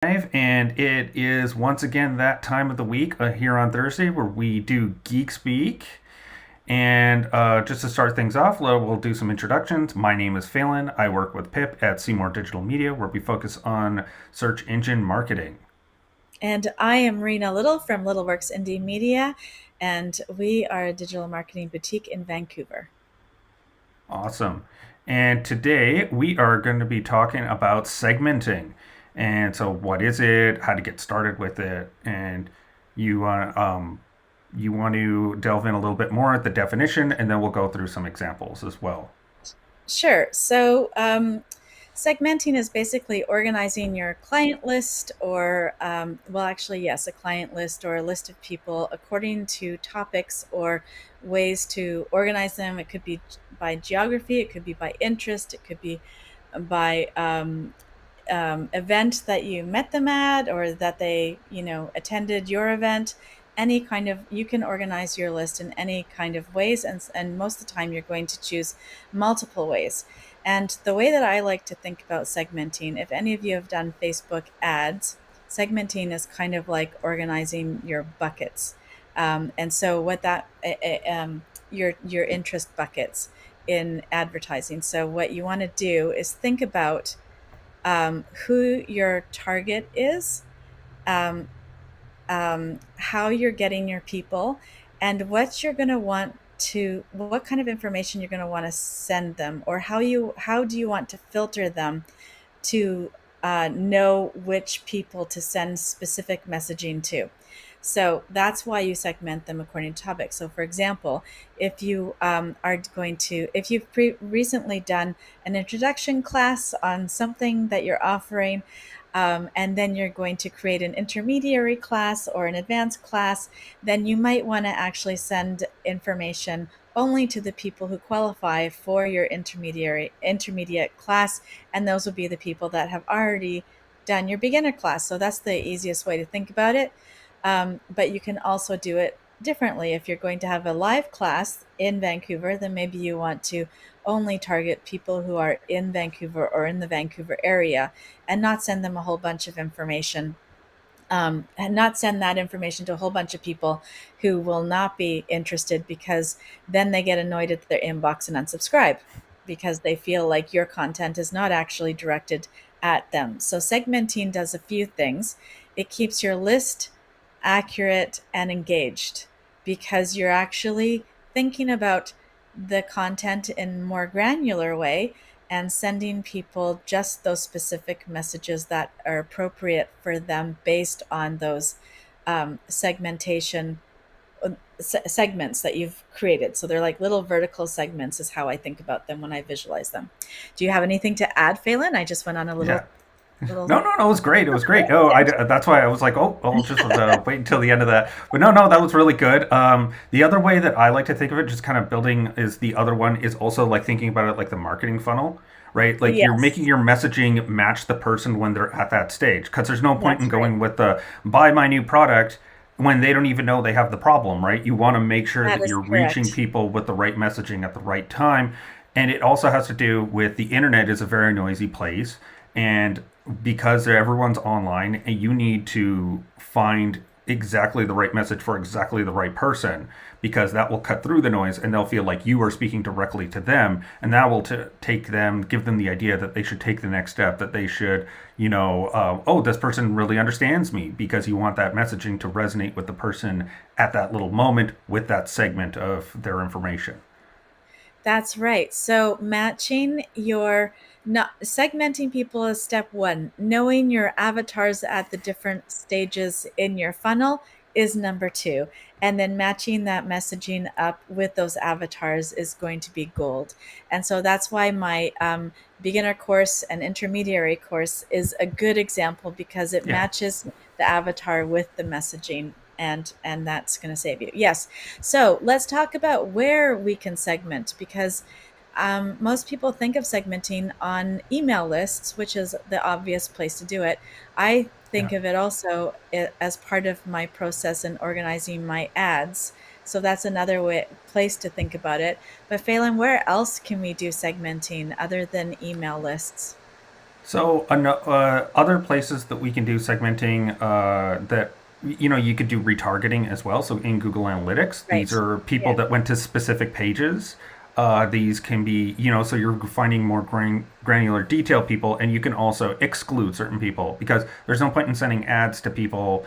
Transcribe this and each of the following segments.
And it is once again that time of the week here on Thursday where we do Geek Speak. And just to start things off, we'll do some introductions. My name is Phelan. I work with Pip at Seymour Digital Media, where we focus on search engine marketing. And I am Rena Little from Littleworks Indie Media, and we are a digital marketing boutique in Vancouver. Awesome. And today we are going to be talking about segmenting. And so, what is it? How to get started with it? And you you want to delve in a little bit more at the definition, and then we'll go through some examples as well. Sure. So, segmenting is basically organizing your client list, or, well, actually, yes, a client list or a list of people according to topics or ways to organize them. It could be by geography, it could be by interest, it could be by event that you met them at, or that they attended your event. Any kind of, you can organize your list in any kind of ways, and most of the time you're going to choose multiple ways. And the way that I like to think about segmenting, if any of you have done Facebook ads, segmenting is kind of like organizing your buckets. And so what that your interest buckets in advertising. So what you want to do is think about who your target is, um, how you're getting your people, and what you're going to want to, what kind of information you're going to want to send them, or how do you want to filter them to know which people to send specific messaging to. So that's why you segment them according to topic. So, for example, if you are going to, if you've recently done an introduction class on something that you're offering, and then you're going to create an intermediary class or an advanced class, then you might want to actually send information only to the people who qualify for your intermediate class, and those will be the people that have already done your beginner class. So that's the easiest way to think about it. But you can also do it differently. If you're going to have a live class in Vancouver, then maybe you want to only target people who are in Vancouver or in the Vancouver area, and not send them a whole bunch of information, and not send that information to a whole bunch of people who will not be interested, because then they get annoyed at their inbox and unsubscribe because they feel like your content is not actually directed at them. So segmenting does a few things. It keeps your list accurate and engaged, because you're actually thinking about the content in a more granular way and sending people just those specific messages that are appropriate for them based on those segmentation segments that you've created. So they're like little vertical segments, is how I think about them when I visualize them. Do you have anything to add, Phelan? I just went on a Yeah. little No, it was great. It was great. No, that's why I was like, oh, I'll just wait until the end of that. But no, that was really good. The other way that I like to think of it, just kind of building, is the other one is also like thinking about it like the marketing funnel, right? Like you're making Yes, your messaging match the person when they're at that stage. Because there's no point in that's right. going with the buy my new product when they don't even know they have the problem, right? You want to make sure That that is you're reaching correct. people with the right messaging at the right time. And it also has to do with the internet is a very noisy place. And because everyone's online, you need to find exactly the right message for exactly the right person, because that will cut through the noise and they'll feel like you are speaking directly to them, and that will take them, give them the idea that they should take the next step, that they should, oh, this person really understands me, because you want that messaging to resonate with the person at that little moment with that segment of their information. That's right. So matching your, not segmenting people is step one. Knowing your avatars at the different stages in your funnel is number two. And then matching that messaging up with those avatars is going to be gold. And so that's why my beginner course and intermediary course is a good example, because it Yeah. matches the avatar with the messaging, and that's going to save you. Yes. So let's talk about where we can segment, because most people think of segmenting on email lists, which is the obvious place to do it. I Yeah. think of it also as part of my process in organizing my ads. So that's another place to think about it. But Phelan, where else can we do segmenting other than email lists? So, other places that we can do segmenting that you could do retargeting as well. So in Google Analytics, these Right. are people Yeah. that went to specific pages. These can be, so you're finding more granular detail people, and you can also exclude certain people because there's no point in sending ads to people,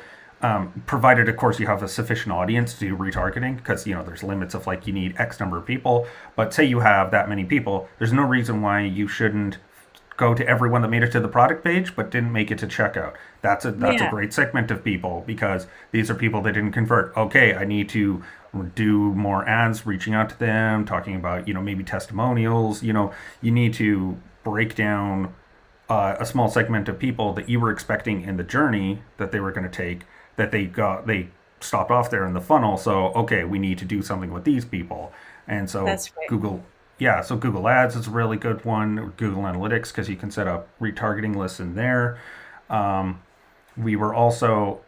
provided, of course, you have a sufficient audience to do retargeting because, there's limits of like you need X number of people. But say you have that many people, there's no reason why you shouldn't go to everyone that made it to the product page but didn't make it to checkout. That's a Yeah. great segment of people because these are people that didn't convert. Okay, I need to do more ads, reaching out to them, talking about maybe testimonials. You need to break down a small segment of people that you were expecting in the journey that they were going to take that they stopped off there in the funnel. So okay, we need to do something with these people, and so That's right. Google. Yeah, so Google Ads is a really good one. Google Analytics because you can set up retargeting lists in there. We were also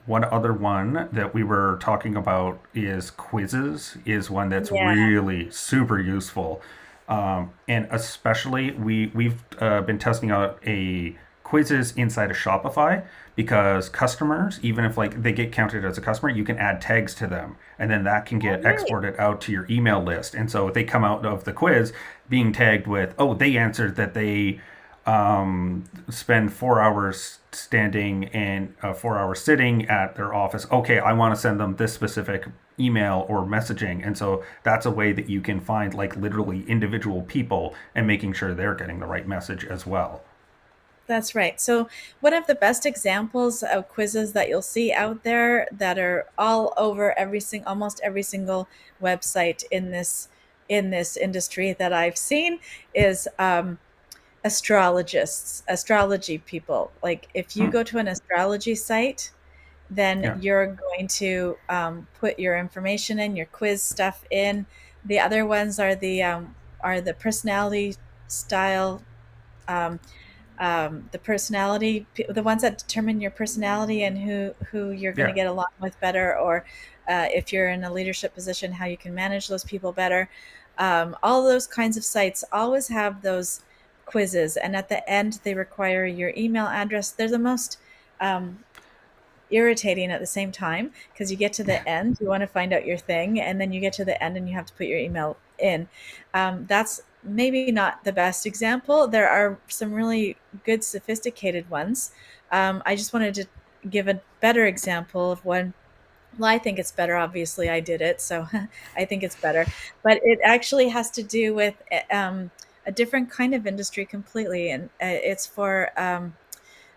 one other one that we were talking about is quizzes is one that's Yeah. really super useful, and especially we've been testing out a quizzes inside of Shopify because customers, even if like they get counted as a customer, you can add tags to them, and then that can Oh, get really? exported out to your email list. And so if they come out of the quiz being tagged with, oh, they answered that they spend 4 hours standing and 4 hours sitting at their office. Okay, I want to send them this specific email or messaging. And so that's a way that you can find like literally individual people and making sure they're getting the right message as well. That's right. So, one of the best examples of quizzes that you'll see out there that are all over almost every single website in this industry that I've seen is astrology people. Like if you Hmm. go to an astrology site, then Yeah. you're going to put your information in, your quiz stuff in. The other ones are the personality style, um, the ones that determine your personality and who you're going to Yeah. get along with better, or if you're in a leadership position, how you can manage those people better. All those kinds of sites always have those quizzes, and at the end, they require your email address. They're the most um, irritating at the same time because you get to the end, you want to find out your thing, and then you get to the end and you have to put your email in. That's maybe not the best example. There are some really good, sophisticated ones. I just wanted to give a better example of one. Well, I think it's better. Obviously, I did it, so I think it's better. But it actually has to do with a different kind of industry completely, and it's for an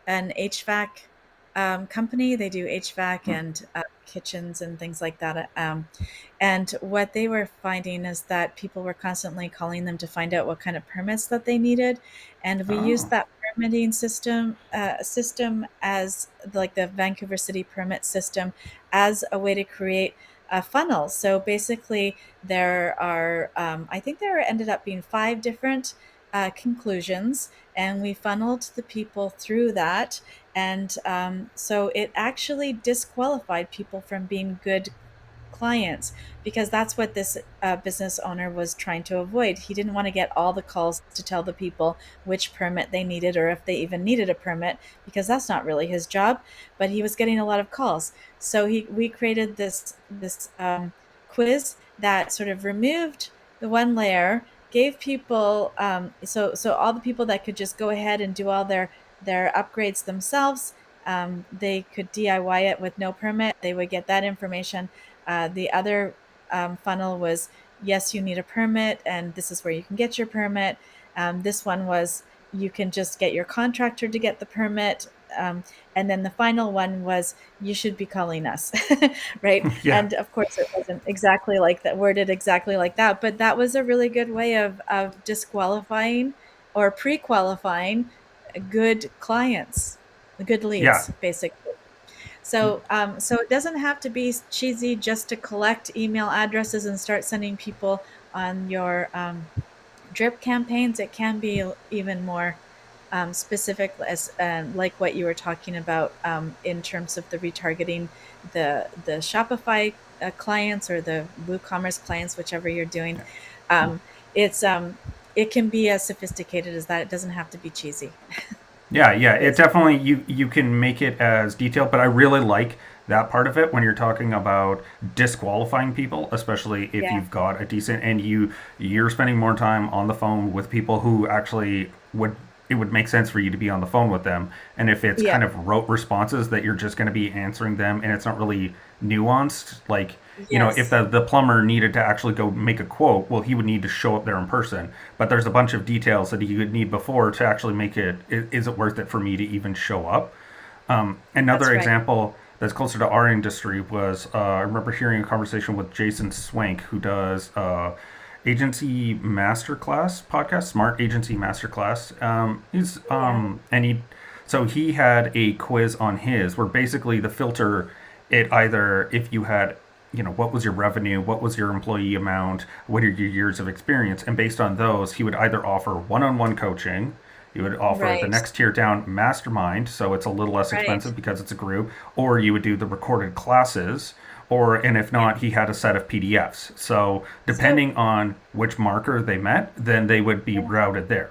HVAC company. They do HVAC and kitchens and things like that. And what they were finding is that people were constantly calling them to find out what kind of permits that they needed, and we used Oh. that permitting system as like the Vancouver City permit system as a way to create a funnel. So basically, there are I think there ended up being five different conclusions, and we funneled the people through that. And so it actually disqualified people from being good clients, because that's what this business owner was trying to avoid. He didn't want to get all the calls to tell the people which permit they needed or if they even needed a permit, because that's not really his job. But he was getting a lot of calls, so we created this quiz that sort of removed the one layer, gave people so all the people that could just go ahead and do all their upgrades themselves, they could DIY it with no permit. They would get that information. The other funnel was, yes, you need a permit, and this is where you can get your permit. This one was, you can just get your contractor to get the permit. And then the final one was, you should be calling us, right? Yeah. And of course, it wasn't exactly like that, worded exactly like that, but that was a really good way of disqualifying or pre qualifying good clients, good Yeah. leads, basically. So it doesn't have to be cheesy just to collect email addresses and start sending people on your drip campaigns. It can be even more specific, as like what you were talking about in terms of the retargeting the Shopify clients or the WooCommerce clients, whichever you're doing. Yeah. Um, it's it can be as sophisticated as that. It doesn't have to be cheesy. Yeah, yeah, it It's definitely you can make it as detailed, but I really like that part of it when you're talking about disqualifying people, especially if yeah, you've got a decent and you're spending more time on the phone with people who actually would it would make sense for you to be on the phone with them. And if it's yeah, kind of rote responses that you're just going to be answering them and it's not really nuanced, like if yes, the plumber needed to actually go make a quote, well, he would need to show up there in person. But there's a bunch of details that he would need before to actually make it. Is it worth it for me to even show up? Another that's right. example that's closer to our industry was I remember hearing a conversation with Jason Swank, who does Agency Masterclass podcast, Smart Agency Masterclass. He's Yeah, and he so he had a quiz on his where basically the filter it either if you had what was your revenue, what was your employee amount, what are your years of experience, and based on those he would either offer one-on-one coaching, you would offer the right, next tier down mastermind, so it's a little less right. expensive because it's a group, or you would do the recorded classes, or and if Yeah. not, he had a set of PDFs. So So depending on which marker they met, then they would be yeah. routed there.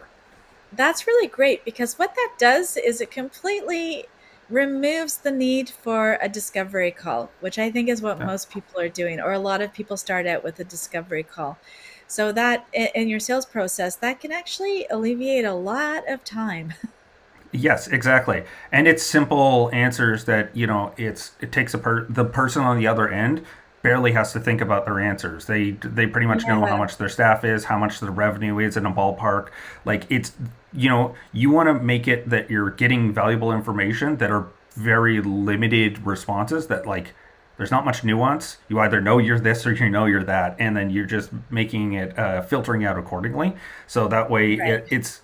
That's really great because what that does is it completely removes the need for a discovery call, which I think is what Yeah. most people are doing, or a lot of people start out with a discovery call. So that in your sales process, that can actually alleviate a lot of time. Yes, exactly. And it's simple answers that, it takes the person on the other end barely has to think about their answers. They pretty much know how Yeah, much their staff is, how much the revenue is in a ballpark. Like you want to make it that you're getting valuable information that are very limited responses that like there's not much nuance. You either know you're this or you know you're that, and then you're just making it filtering out accordingly. So that way right. it's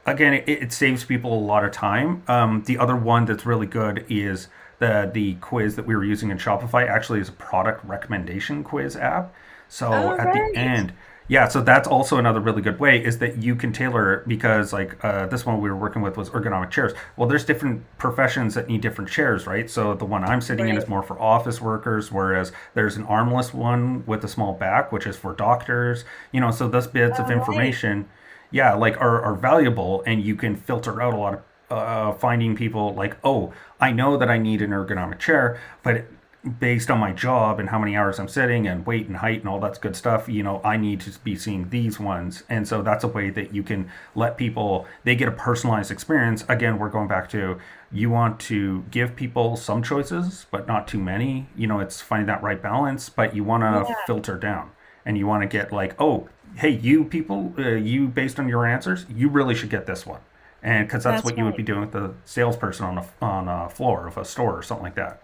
again, it saves people a lot of time. The other one that's really good is the quiz that we were using in Shopify. Actually, is a product recommendation quiz app. So Oh, at the right. end, yeah. So that's also another really good way is that you can tailor it because like this one we were working with was ergonomic chairs. Well, there's different professions that need different chairs, right? So the one I'm sitting in is Right. more for office workers, whereas there's an armless one with a small back, which is for doctors. So those bits of Oh, right. information yeah, like are valuable, and you can filter out a lot of finding people like, oh, I know that I need an ergonomic chair, but based on my job and how many hours I'm sitting and weight and height and all that good stuff, I need to be seeing these ones. And so that's a way that you can let people, they get a personalized experience. Again, we're going back to you want to give people some choices, but not too many. It's finding that right balance, but you want to Yeah, filter down and you want to get like, oh, hey, you people, you based on your answers, you really should get this one, and because that's that's what you would right. be doing with the salesperson on a floor of a store or something like that.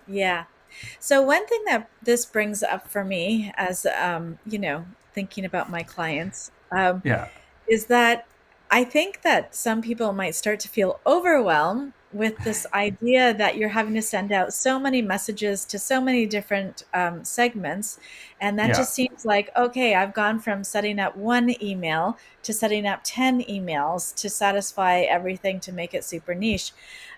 Yeah. So one thing that this brings up for me as thinking about my clients, Yeah, is that I think that some people might start to feel overwhelmed with this idea that you're having to send out so many messages to so many different segments. And that yeah. just seems like, okay, I've gone from setting up one email to setting up 10 emails to satisfy everything to make it super niche.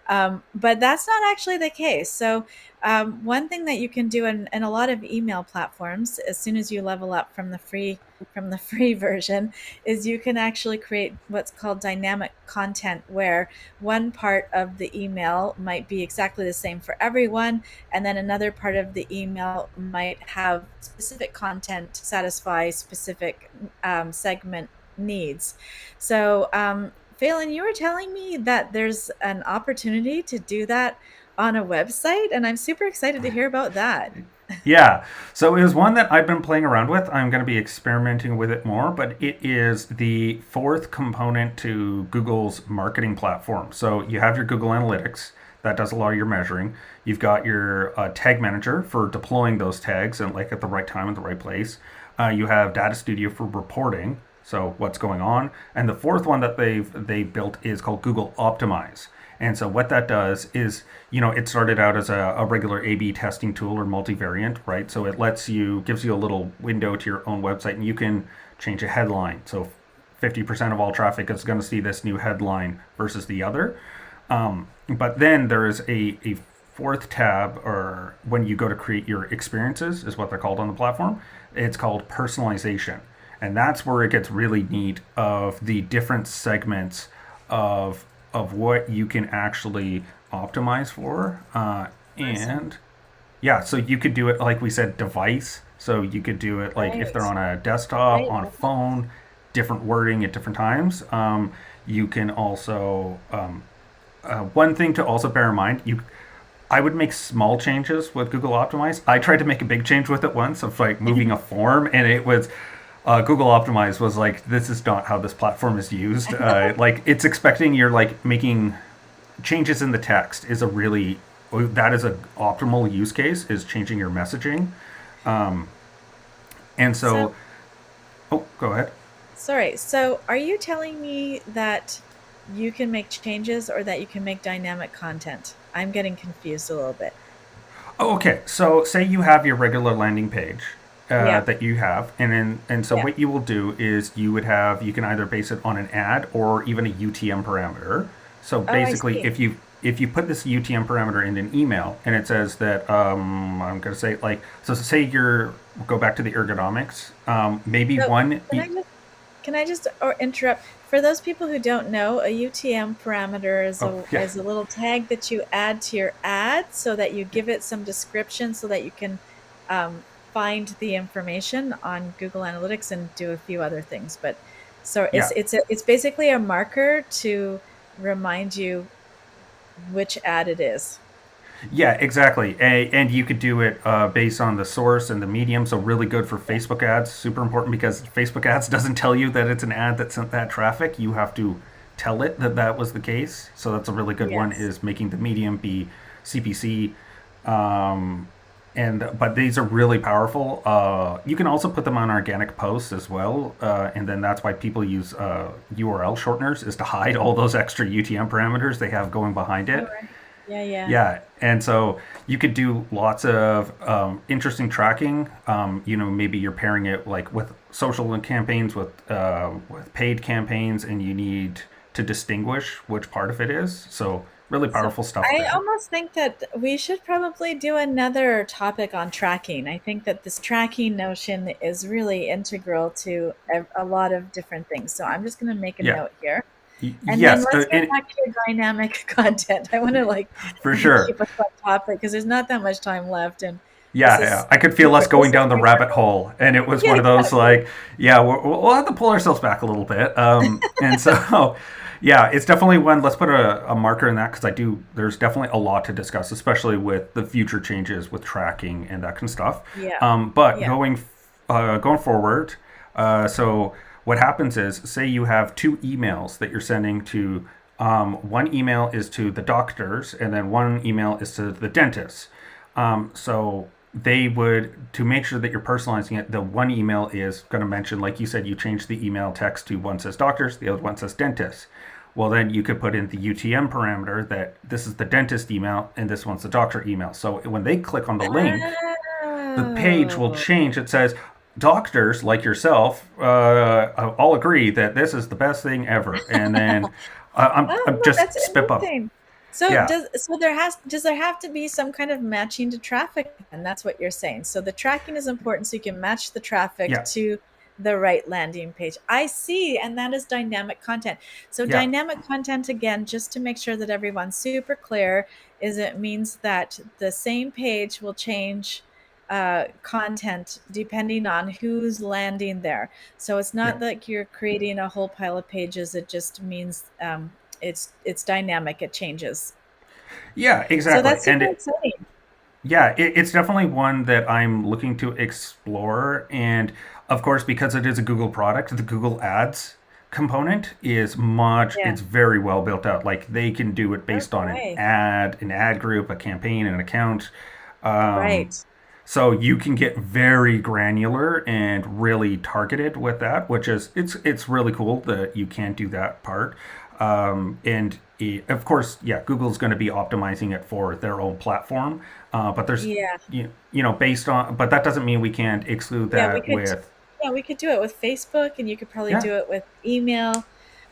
But that's not actually the case. So, one thing that you can do in a lot of email platforms, as soon as you level up from the free version, is you can actually create what's called dynamic content, where one part of the email might be exactly the same for everyone, and then another part of the email might have specific content to satisfy specific segment needs. So, Phelan, you were telling me that there's an opportunity to do that on a website, and I'm super excited to hear about that. Yeah. So it was one that I've been playing around with. I'm going to be experimenting with it more, but it is the fourth component to Google's marketing platform. So you have your Google Analytics that does a lot of your measuring. You've got your tag manager for deploying those tags and like at the right time at the right place. You have Data Studio for reporting. So what's going on? And the fourth one that they built is called Google Optimize. And so what that does is, it started out as a regular A/B testing tool or multivariant, right? So it gives you a little window to your own website, and you can change a headline. So 50% of all traffic is going to see this new headline versus the other. But then there is a fourth tab, or when you go to create your experiences, is what they're called on the platform. It's called personalization. And that's where it gets really neat of the different segments of what you can actually optimize for. Awesome. And yeah, so you could do it like we said, device. So you could do it like if they're Right. on a desktop, Right. on a phone, different wording at different times. You can also one thing to also bear in mind. I would make small changes with Google Optimize. I tried to make a big change with it once of like moving a form, and it was Google Optimize was like, this is not how this platform is used. Like it's expecting you're like making changes in the text is a really that is a optimal use case is changing your messaging. And So, so, oh, go ahead. sorry. So, are you telling me that you can make changes or that you can make dynamic content? I'm getting confused a little bit. Oh, okay. So say you have your regular landing page Yeah. that you have, and so Yeah. what you will do is you can either base it on an ad or even a UTM parameter. So Oh, I basically, see. if you put this UTM parameter in an email and it says that I'm going to say like so say you're go back to the ergonomics, maybe So, one. can I just can I just or interrupt? For those people who don't know, a UTM parameter Oh yeah, is a little tag that you add to your ad so that you give it some description so that you can find the information on Google Analytics and do a few other things. But so yeah. it's basically a marker to remind you which ad it is. Yeah, exactly. And you could do it based on the source and the medium. So really good for Yeah. Facebook ads. Super important because Facebook ads doesn't tell you that it's an ad that sent that traffic. You have to tell it that that was the case. So that's a really good one. Yes. Is making the medium be CPC. Um, and but these are really powerful. You can also put them on organic posts as well, and then that's why people use URL shorteners is to hide all those extra UTM parameters they have going behind All it. right. Yeah, yeah. Yeah, and so you could do lots of interesting tracking. Maybe you're pairing it like with social campaigns with paid campaigns, and you need to distinguish which part of it is. So really So powerful stuff I there. almost think that we should probably do another topic on tracking. I think that this tracking notion is really integral to a lot of different things. So I'm just going to make a Yeah. note here. And then Yes, let's get and back to your dynamic content. I want to like for sure. keep us on topic because there's not that much time left and this Yeah, yeah. is I could feel us this going is down the great rabbit work. hole, and it was Yeah, one of those exactly. like, yeah, we'll have to pull ourselves back a little bit. And so, yeah, it's definitely one. Let's put a marker in that because I do. There's definitely a lot to discuss, especially with the future changes with tracking and that kind of stuff. Yeah. But Yeah. going forward, so what happens is, say you have two emails that you're sending to. One email is to the doctors, and then one email is to the dentist. So they would to make sure that you're personalizing it. The one email is going to mention, like you said, you change the email text to one says doctors, the other one says dentist. Well, then you could put in the UTM parameter that this is the dentist email and this one's the doctor email. So when they click on the link, the page will Oh. change. It says doctors like yourself all agree that this is the best thing ever. And then I'm Oh, no, that's just spit bubble. interesting. So Yeah, does there have to be some kind of matching to traffic? And that's what you're saying. So the tracking is important so you can match the traffic yeah, to the right landing page. I see, and that is dynamic content. So yeah, dynamic content again, just to make sure that everyone's super clear, is it means that the same page will change content depending on who's landing there. So it's yeah. not like you're creating a whole pile of pages. It just means it's dynamic. It changes. Yeah, So exactly. that's And super exciting. yeah, it's definitely one that I'm looking to explore. And of course, because it is a Google product, the Google Ads component is Yeah. it's very well built out. Like they can do it based on Okay. an ad group, a campaign, an account. Um, Right. so you can get very granular and really targeted with that, which is it's really cool that you can do that part. Of course, yeah, Google's going to be optimizing it for their own platform, but there's Yeah. based on, but that doesn't mean we can't exclude Yeah. We that could. with Yeah, we could do it with Facebook, and you could probably yeah, do it with email.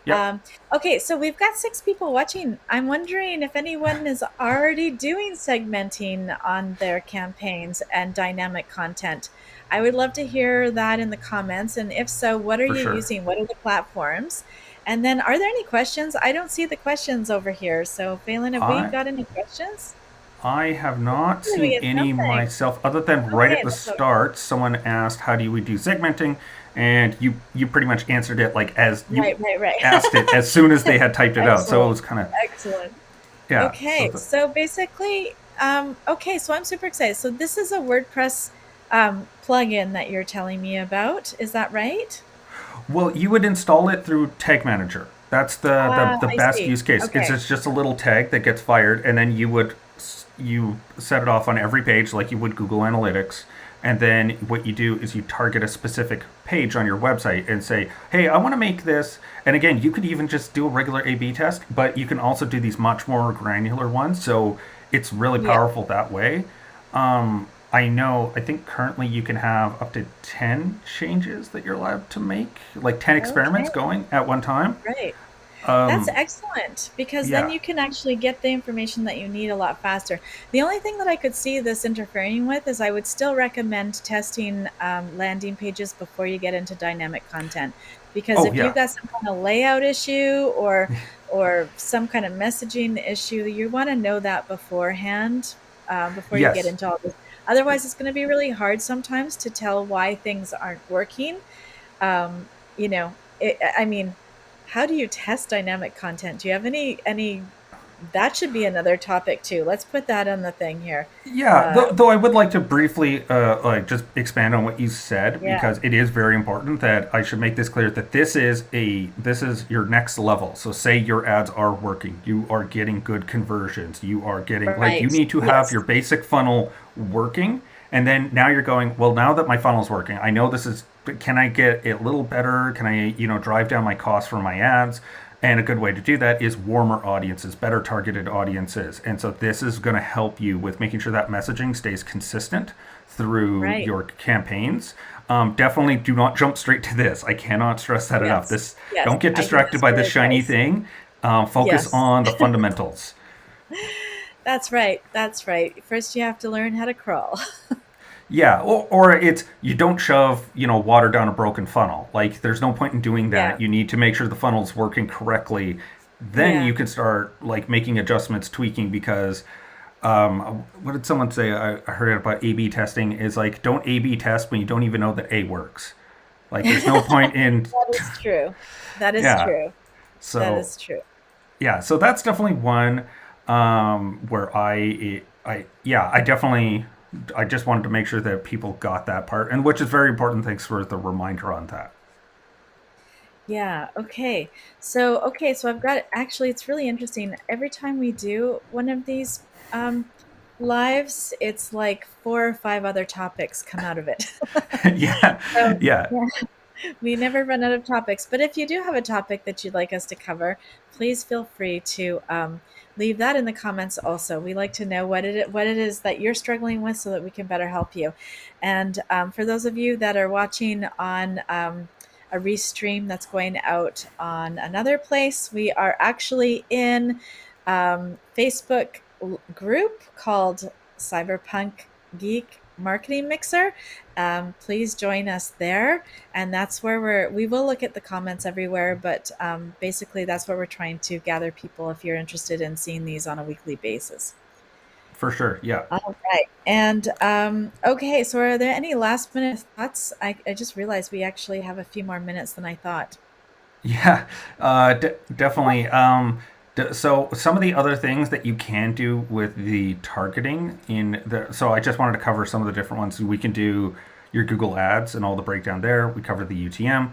Yep. Okay, so we've got 6 people watching. I'm wondering if anyone is already doing segmenting on their campaigns and dynamic content. I would love to hear that in the comments. And if so, what are For you sure. using? What are the platforms? And then, are there any questions? I don't see the questions over here. So, Phelan, have we I got any questions? I have not Hopefully, we seen get any something. myself, other than right at Okay, the that's okay. start, someone asked, "How do we do segmenting?" And you pretty much answered it like as you Right, right, asked it right. as soon as they had typed it out. So it Excellent. was kind of Excellent. yeah. Okay, so basically, okay, so I'm super excited. So this is a WordPress plugin that you're telling me about. Is that right? Well, you would install it through Tag Manager. That's Ah, the I best see. use case. Okay. It's just a little tag that gets fired, and then you set it off on every page like you would Google Analytics. And then what you do is you target a specific page on your website and say, "Hey, I want to make this." And again, you could even just do a regular A/B test, but you can also do these much more granular ones. So it's really Yeah. powerful that way. I know, I think currently you can have up to 10 changes that you're allowed to make, like 10 experiments Okay. going at one time. Right. That's Um, excellent because then yeah. you can actually get the information that you need a lot faster. The only thing that I could see this interfering with is I would still recommend testing landing pages before you get into dynamic content. Because Oh, if you yeah. got some kind of layout issue or some kind of messaging issue, you want to know that beforehand before you get Yes. into all this. Otherwise, it's going to be really hard sometimes to tell why things aren't working. I mean, how do you test dynamic content? Do you have any that should be another topic too. Let's put that on the thing here. Yeah, Uh, though I would like to briefly like just expand on what you said yeah, because it is very important that I should make this clear that this is your next level. So say your ads are working, you are getting good conversions, you are getting like you right. need to have your Yes. basic funnel working, and then now you're going, well, now that my funnel's working, I know this is, can I get it a little better? Can I, drive down my costs for my ads? And a good way to do that is warmer audiences, better targeted audiences. And so this is going to help you with making sure that messaging stays consistent through Right. your campaigns. Definitely do not jump straight to this. I cannot stress that enough. Yes. This, Yes. don't get I think distracted that's by good this shiny advice. thing. Focus Yes. on the fundamentals. That's right. That's right. First you have to learn how to crawl. Yeah, or it's you don't shove water down a broken funnel. Like there's no point in doing Yeah. that. You need to make sure the funnel's working correctly. Then Yeah. you can start like making adjustments, tweaking because what did someone say? I heard it about A/B testing. Is like don't A/B test when you don't even know that A works. Like there's no point in That is true. That is yeah. true. That So is true. yeah, so that's definitely one where I definitely I just wanted to make sure that people got that part, and which is very important. Thanks for the reminder on that. Yeah, okay. So I've got actually it's really interesting. Every time we do one of these lives, it's like 4 or 5 other topics come out of it. Yeah, So yeah, yeah, we never run out of topics. But if you do have a topic that you'd like us to cover, please feel free to leave that in the comments also. We like to know what it is that you're struggling with so that we can better help you. And for those of you that are watching on a restream that's going out on another place, we are actually in Facebook group called Cyberpunk Geek Marketing Mixer. Please join us there, and that's where we will look at the comments everywhere, but basically that's where we're trying to gather people if you're interested in seeing these on a weekly basis. for sure. Yeah, All right. And okay, so are there any last minute thoughts? I just realized we actually have a few more minutes than I thought. yeah, definitely. So some of the other things that you can do with the targeting in the so I just wanted to cover some of the different ones. We can do your Google Ads and all the breakdown there. We covered the UTM.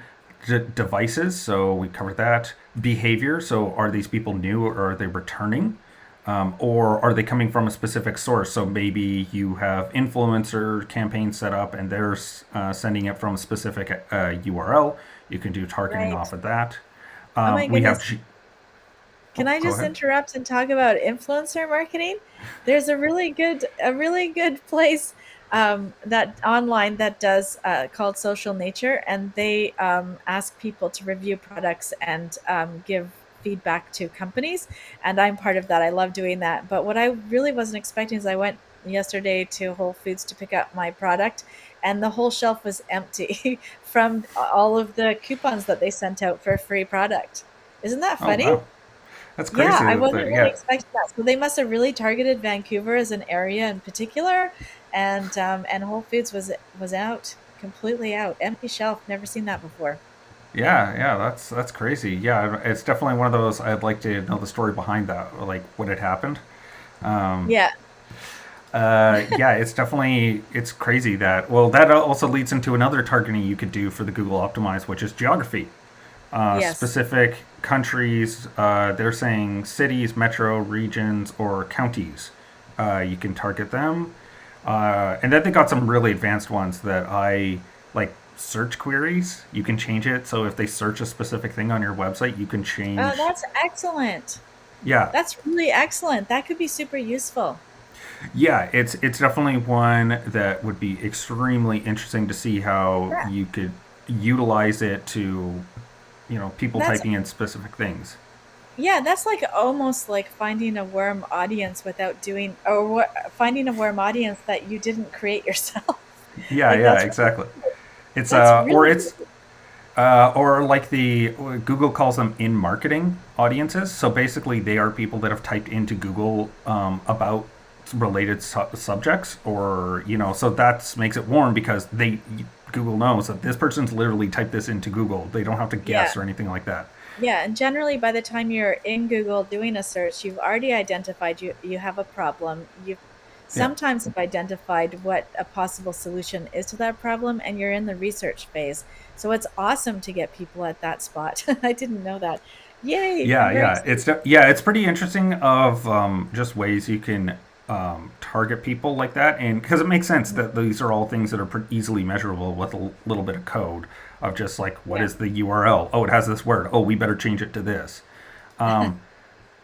Devices, so we covered that. Behavior, so are these people new or are they returning? Or are they coming from a specific source? So maybe you have influencer campaigns set up and they're sending it from a specific URL. You can do targeting Right. off of that. Oh my We have goodness. Can oh, I go just ahead. interrupt and talk about influencer marketing? There's a really good place. that online that does called Social Nature, and they ask people to review products and give feedback to companies. And I'm part of that. I love doing that. But what I really wasn't expecting is I went yesterday to Whole Foods to pick up my product, and the whole shelf was empty from all of the coupons that they sent out for a free product. Isn't that Oh funny? wow, that's Yeah, crazy. I wasn't really Yeah, expecting that. So they must have really targeted Vancouver as an area in particular, and Whole Foods was out, completely out, empty shelf. Never seen that before. yeah. That's crazy. Yeah, it's definitely one of those. I'd like to know the story behind that, like what had happened. Yeah. Yeah, it's definitely it's crazy that. Well, that also leads into another targeting you could do for the Google Optimize, which is geography. Yes. Specific countries. They're saying cities, metro regions, or counties. You can target them, and then they got some really advanced ones that I like. Search queries. You can change it so if they search a specific thing on your website, you can Oh, change. that's excellent. Yeah, That's really excellent. That could be super useful. yeah. It's definitely one that would be extremely interesting to see how Yeah. you could utilize it to people That's typing in specific things. yeah, that's like almost like finding a warm audience without doing or finding a warm audience that you didn't create yourself. Yeah, Like yeah, that's exactly. It's that's or really it's or like the Google calls them in marketing audiences. So basically, they are people that have typed into Google about related subjects, or so that makes it warm because they Google knows that this person's literally typed this into Google. They don't have to yeah. guess or anything like that. Yeah, and generally by the time you're in Google doing a search, you've already identified you have a problem. You've Yeah, sometimes have identified what a possible solution is to that problem, and you're in the research phase. So it's awesome to get people at that spot. I didn't know that. Yay, yeah, I'm very yeah. excited. It's pretty interesting of just ways you can target people like that, and because it makes sense that these are all things that are pretty easily measurable with a little bit of code of just like what Yeah. is the URL? Oh, it has this word. Oh, we better change it to this.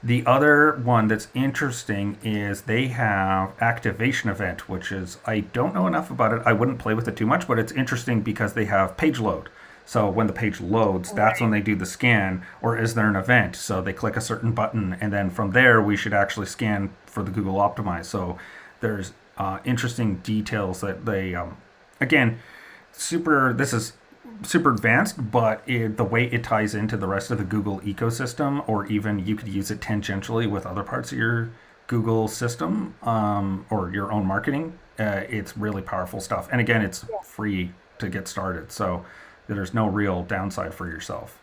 The other one that's interesting is they have activation event, which is I don't know enough about it. I wouldn't play with it too much, but it's interesting because they have page load. So when the page loads, that's when Right. they do the scan, or is there an event? So they click a certain button, and then from there we should actually scan for the Google Optimize. So there's interesting details that they, again, super. This is super advanced, but the way it ties into the rest of the Google ecosystem, or even you could use it tangentially with other parts of your Google system or your own marketing, it's really powerful stuff. And again, it's free to get started, so there's no real downside for yourself.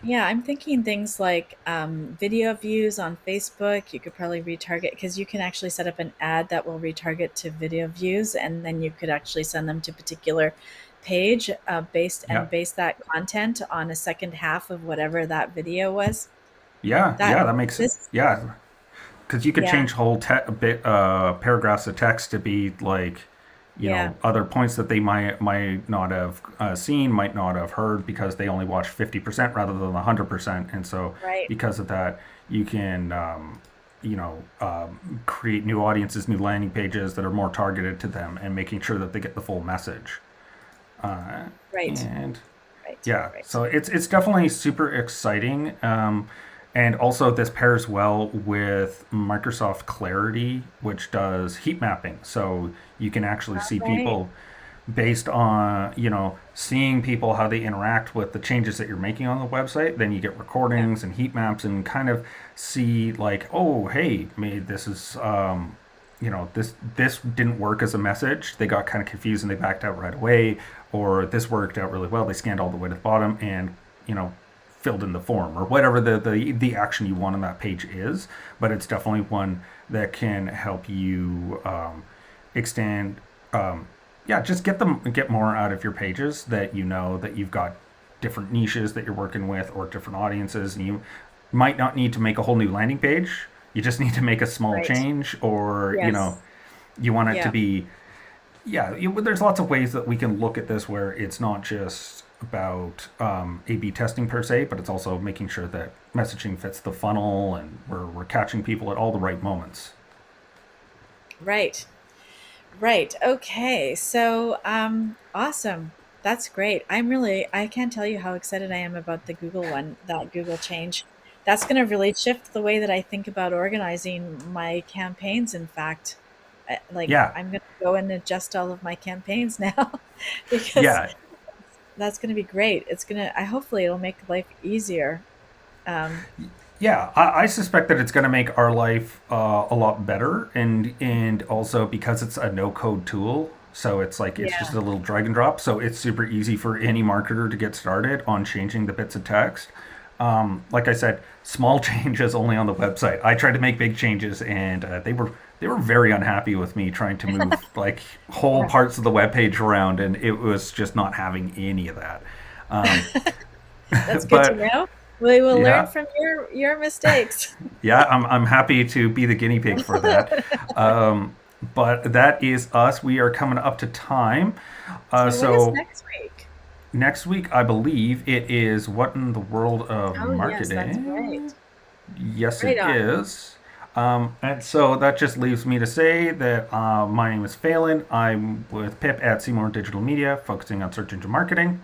Yeah, I'm thinking things like video views on Facebook. You could probably retarget because you can actually set up an ad that will retarget to video views, and then you could actually send them to a particular page Yeah, base that content on a second half of whatever that video was. That yeah, that makes it. this, Yeah, because you could yeah, change whole paragraphs of text to be like yeah, other points that they might not have seen, might not have heard because they only watched 50% rather than 100%, and so right, because of that you can create new audiences, new landing pages that are more targeted to them and making sure that they get the full message. right, And right, yeah, right. so it's definitely super exciting. And also, this pairs well with Microsoft Clarity, which does heat mapping. So you can actually see Right. people based on, seeing people how they interact with the changes that you're making on the website. Then you get Yeah, recordings and heat maps and kind of see, like, oh, hey, maybe this is. This didn't work as a message. They got kind of confused and they backed out right away, or this worked out really well. They scanned all the way to the bottom and you know filled in the form or whatever the action you want on that page is. But it's definitely one that can help you extend. Yeah, just get more out of your pages that that you've got different niches that you're working with or different audiences, and you might not need to make a whole new landing page. You just need to make a small right. change, or Yes. you want it to Yeah. be. Yeah, there's lots of ways that we can look at this where it's not just about A/B testing per se, but it's also making sure that messaging fits the funnel and we're catching people at all the right moments. Right. Right. Okay. So, awesome. That's great. I can't tell you how excited I am about the Google one, that Google change. That's going to really shift the way that I think about organizing my campaigns. In fact, Yeah, I'm going to go and adjust all of my campaigns now because yeah, that's going to be great. I hopefully it'll make life easier. Um, yeah. I suspect that it's going to make our life a lot better, and also because it's a no code tool. So it's like it's just yeah. a little drag and drop. So it's super easy for any marketer to get started on changing the bits of text. Like I said, small changes only on the website. I tried to make big changes, and they were very unhappy with me trying to move like whole Yeah. parts of the web page around, and it was just not having any of that. Um, That's good to but know. We will learn yeah, from your mistakes. yeah, I'm happy to be the guinea pig for that. But that is us. We are coming up to time. So what is So next week? next week, I believe it is what in the world of Oh, yes, that's right. marketing. Yes, Right it on. is. And so that just leaves me to say that my name is Phelan. I'm with Pip at Seymour Digital Media, focusing on search engine marketing.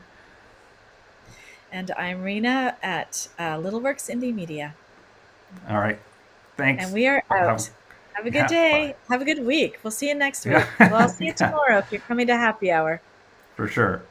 And I'm Rena at Littleworks Indie Media. All right. And Thanks. we are Have, out. Have a good yeah, bye. day. Have a good week. We'll see you next Yeah, week. Well, I'll see you yeah, tomorrow if you're coming to happy hour. for sure.